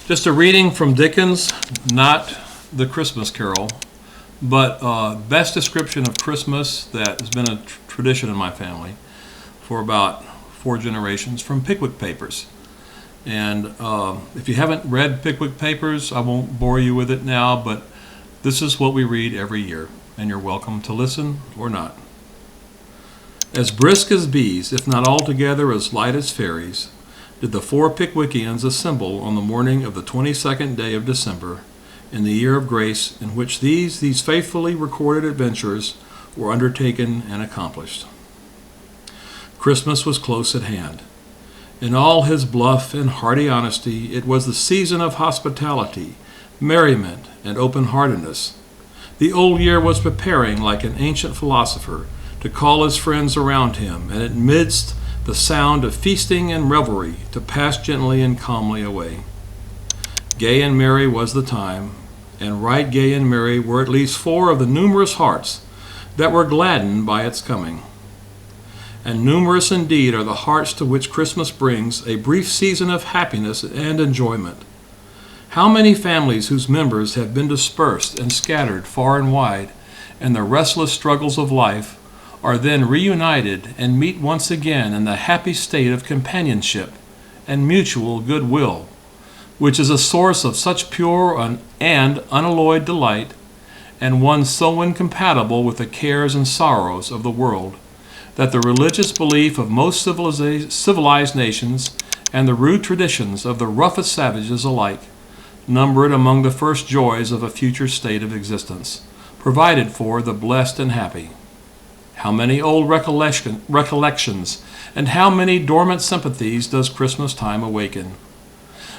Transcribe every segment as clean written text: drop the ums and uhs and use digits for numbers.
Just a reading from Dickens, not the Christmas Carol, but best description of Christmas that has been a tradition in my family for about 4 generations, from Pickwick Papers. And if you haven't read Pickwick Papers, I won't bore you with it now, but this is what we read every year, and you're welcome to listen or not. As brisk as bees, if not altogether as light as fairies, did the 4 Pickwickians assemble on the morning of the 22nd day of December, in the year of grace in which these faithfully recorded adventures were undertaken and accomplished. Christmas was close at hand. In all his bluff and hearty honesty, it was the season of hospitality, merriment, and open-heartedness. The old year was preparing, like an ancient philosopher, to call his friends around him, and amidst the sound of feasting and revelry to pass gently and calmly away. Gay and merry was the time, and right gay and merry were at least 4 of the numerous hearts that were gladdened by its coming. And numerous indeed are the hearts to which Christmas brings a brief season of happiness and enjoyment. How many families whose members have been dispersed and scattered far and wide in the restless struggles of life are then reunited and meet once again in the happy state of companionship and mutual goodwill, which is a source of such pure and unalloyed delight, and one so incompatible with the cares and sorrows of the world, that the religious belief of most civilized nations and the rude traditions of the roughest savages alike number it among the first joys of a future state of existence, provided for the blessed and happy. How many old recollections and how many dormant sympathies does Christmas time awaken?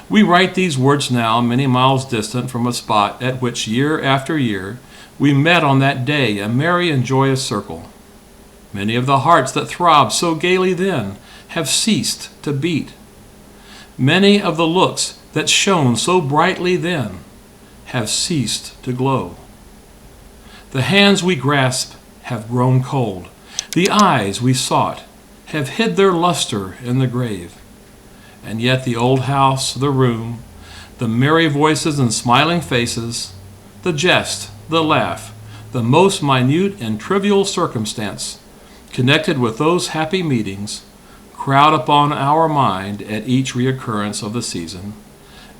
We write these words now many miles distant from a spot at which year after year we met on that day a merry and joyous circle. Many of the hearts that throbbed so gaily then have ceased to beat. Many of the looks that shone so brightly then have ceased to glow. The hands we grasped have grown cold. The eyes we sought have hid their luster in the grave. And yet the old house, the room, the merry voices and smiling faces, the jest, the laugh, the most minute and trivial circumstance connected with those happy meetings crowd upon our mind at each reoccurrence of the season,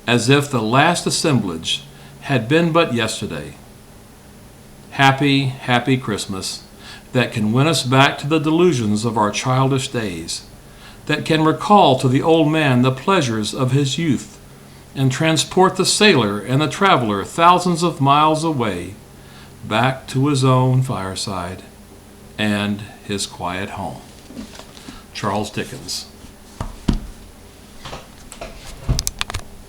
as if the last assemblage had been but yesterday. Happy, happy Christmas, that can win us back to the delusions of our childish days, that can recall to the old man the pleasures of his youth, and transport the sailor and the traveler thousands of miles away, back to his own fireside and his quiet home. Charles Dickens.